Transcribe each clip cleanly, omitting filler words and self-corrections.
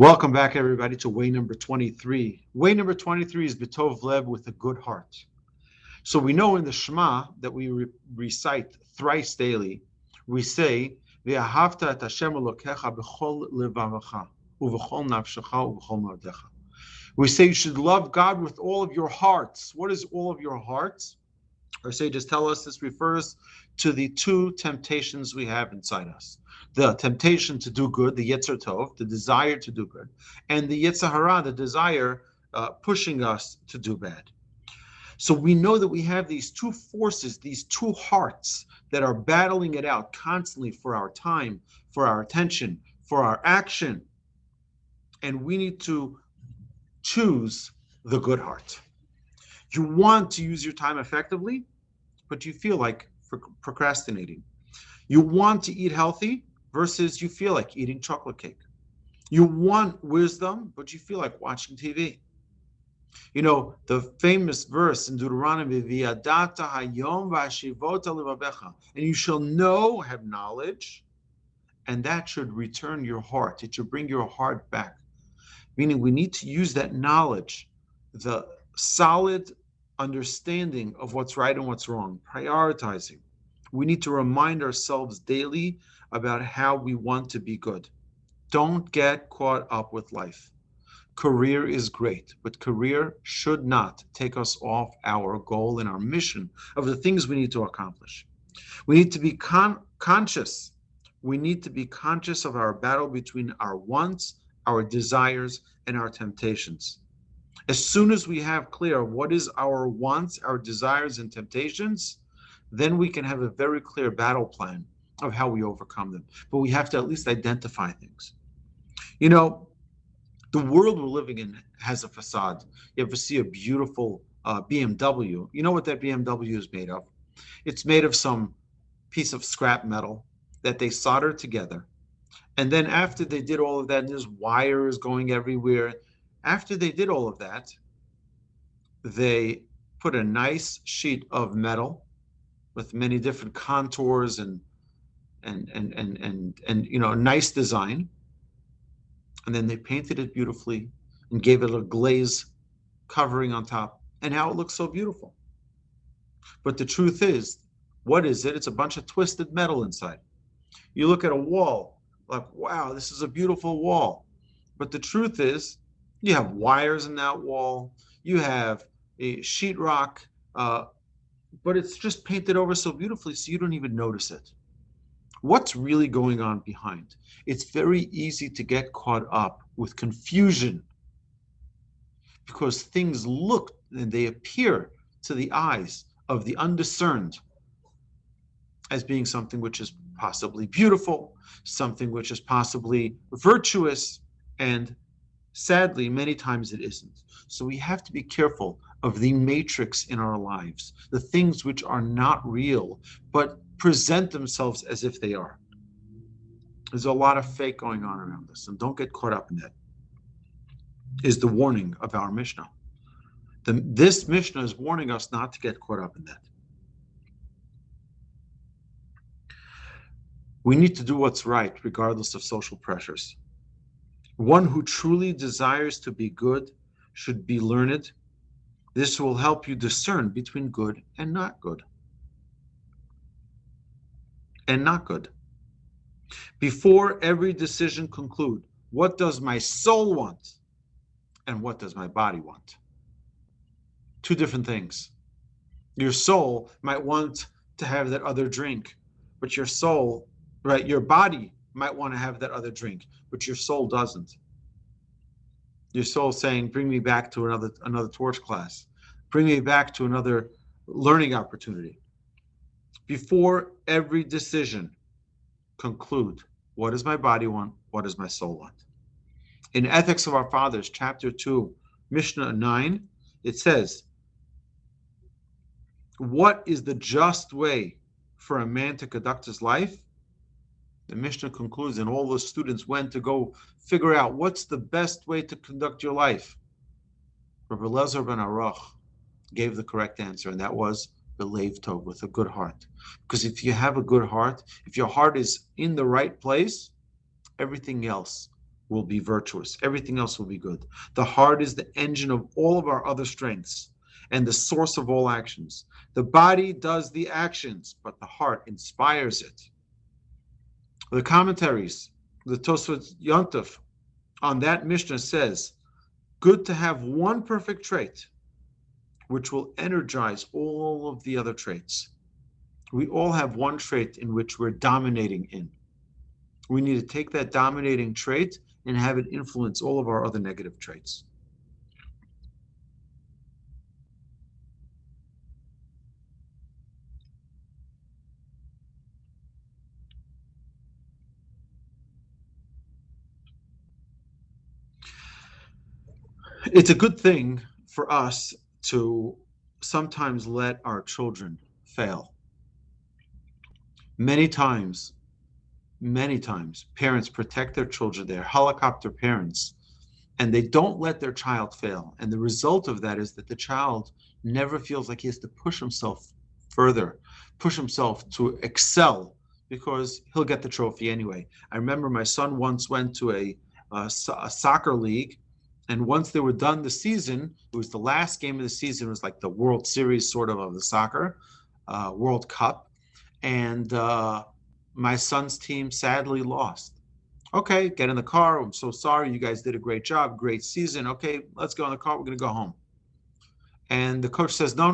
Welcome back, everybody, to way number 23. Way number 23 is B'tov Lev, with a good heart. So we know in the Shema that we recite thrice daily, we say, V'ahavta et Hashem Elokecha b'chol levavecha, u'v'chol nafshecha, u'v'chol ma'odecha. We say you should love God with all of your hearts. What is all of your hearts? Our sages tell us this refers to the two temptations we have inside us. The temptation to do good, the Yetzer Tov, the desire to do good, and the Yetzer Hara, the desire pushing us to do bad. So we know that we have these two forces, these two hearts that are battling it out constantly for our time, for our attention, for our action. And we need to choose the good heart. You want to use your time effectively, but you feel like procrastinating. You want to eat healthy versus you feel like eating chocolate cake. You want wisdom, but you feel like watching TV. You know, the famous verse in Deuteronomy, V'yadata hayom v'ashivota levavecha, and you shall know, have knowledge, and that should return your heart. It should bring your heart back. Meaning we need to use that knowledge, the solid understanding of what's right and what's wrong, prioritizing. We need to remind ourselves daily about how we want to be good. Don't get caught up with life. Career is great, but career should not take us off our goal and our mission of the things we need to accomplish. We need to be conscious. We need to be conscious of our battle between our wants, our desires, and our temptations. As soon as we have clear what is our wants, our desires, and temptations, then we can have a very clear battle plan of how we overcome them. But we have to at least identify things. You know, the world we're living in has a facade. You ever see a beautiful BMW? You know what that BMW is made of? It's made of some piece of scrap metal that they soldered together. And then after they did all of that, and there's wires going everywhere. After they did all of that, they put a nice sheet of metal with many different contours and you know, a nice design. And then they painted it beautifully and gave it a glaze covering on top. And now it looks so beautiful. But the truth is, what is it? It's a bunch of twisted metal inside. You look at a wall, like, wow, this is a beautiful wall. But the truth is, you have wires in that wall. You have a sheetrock, but it's just painted over so beautifully, so you don't even notice it. What's really going on behind? It's very easy to get caught up with confusion because things look and they appear to the eyes of the undiscerned as being something which is possibly beautiful, something which is possibly virtuous, and sadly, many times it isn't. So we have to be careful of the matrix in our lives, the things which are not real, but present themselves as if they are. There's a lot of fake going on around us, and don't get caught up in that, is the warning of our Mishnah. This Mishnah is warning us not to get caught up in that. We need to do what's right, regardless of social pressures. One who truly desires to be good should be learned. This will help you discern between good and not good. Before every decision conclude, what does my soul want and what does my body want? Two different things. Your soul might want to have that other drink, but your soul, right, your body might want to have that other drink, but your soul doesn't. Your soul saying, bring me back to another torch class. Bring me back to another learning opportunity. Before every decision, conclude, what does my body want? What does my soul want? In Ethics of Our Fathers, chapter 2, Mishnah 9, it says, what is the just way for a man to conduct his life? The Mishnah concludes, and all the students went to go figure out what's the best way to conduct your life. Rabbi Elazar ben Aruch gave the correct answer, and that was belev tov, with a good heart. Because if you have a good heart, if your heart is in the right place, everything else will be virtuous. Everything else will be good. The heart is the engine of all of our other strengths and the source of all actions. The body does the actions, but the heart inspires it. The commentaries, the Tosfot Yontef on that Mishnah says, good to have one perfect trait, which will energize all of the other traits. We all have one trait in which we're dominating in. We need to take that dominating trait and have it influence all of our other negative traits. It's a good thing for us to sometimes let our children fail. Many times, parents protect their children, they're helicopter parents, and they don't let their child fail. And the result of that is that the child never feels like he has to push himself further, push himself to excel, because he'll get the trophy anyway. I remember my son once went to a soccer league, and once they were done the season, it was the last game of the season, it was like the World Series sort of the soccer, World Cup, and my son's team sadly lost. Okay, get in the car. I'm so sorry. You guys did a great job. Great season. Okay, let's go in the car. We're going to go home. And the coach says, no.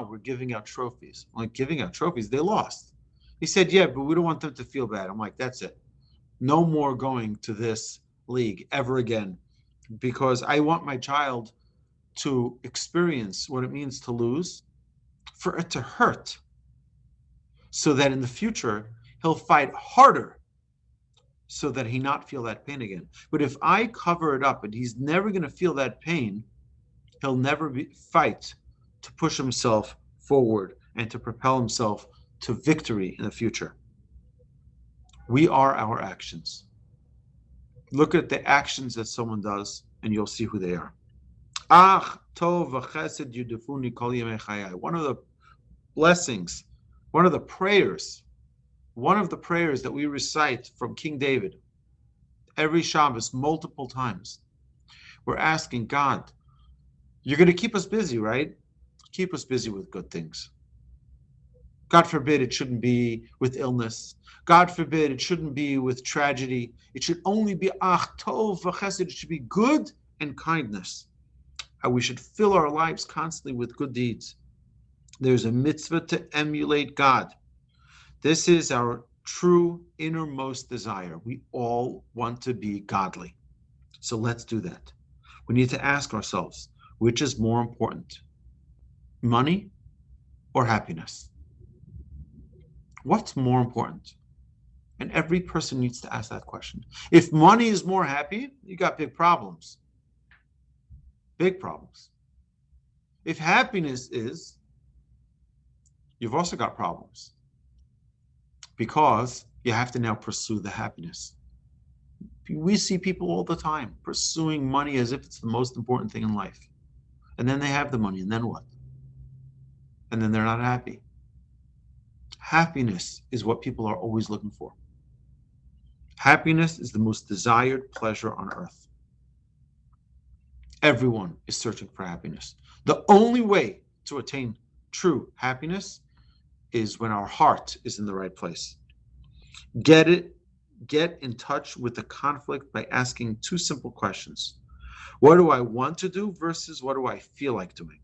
We're giving out trophies. I'm like, giving out trophies? They lost. He said, yeah, but we don't want them to feel bad. I'm like, that's it. No more going to this league ever again, because I want my child to experience what it means to lose, for it to hurt, so that in the future, he'll fight harder so that he not feel that pain again. But if I cover it up and he's never going to feel that pain, he'll never fight to push himself forward and to propel himself to victory in the future. We are our actions. Look at the actions that someone does and you'll see who they are. One of the blessings, one of the prayers that we recite from King David every Shabbos multiple times. We're asking God, you're going to keep us busy, right? Keep us busy with good things. God forbid it shouldn't be with illness. God forbid it shouldn't be with tragedy. It should only be tov v'chesed. It should be good and kindness. We should fill our lives constantly with good deeds. There's a mitzvah to emulate God. This is our true innermost desire. We all want to be godly. So let's do that. We need to ask ourselves, which is more important, money or happiness? What's more important? And every person needs to ask that question. If money is more happy, you got big problems. Big problems. If happiness is, you've also got problems, because you have to now pursue the happiness. We see people all the time pursuing money as if it's the most important thing in life. And then they have the money, and then what? And then they're not happy. Happiness is what people are always looking for. Happiness is the most desired pleasure on earth. Everyone is searching for happiness. The only way to attain true happiness is when our heart is in the right place. Get in touch with the conflict by asking two simple questions. What do I want to do versus what do I feel like doing?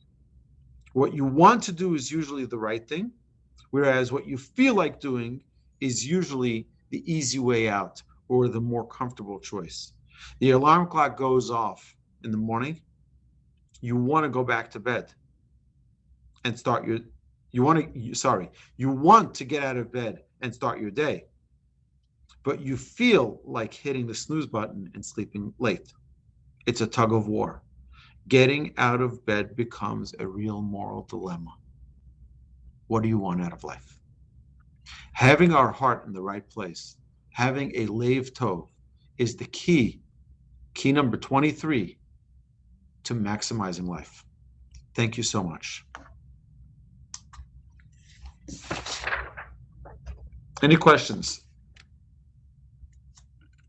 What you want to do is usually the right thing, whereas what you feel like doing is usually the easy way out or the more comfortable choice. The alarm clock goes off in the morning. You want to go back to bed and start you want to get out of bed and start your day, but you feel like hitting the snooze button and sleeping late. It's a tug of war. Getting out of bed becomes a real moral dilemma. What do you want out of life? Having our heart in the right place, having a leiv tov, is the key number 23 to maximizing life. Thank you so much. Any questions?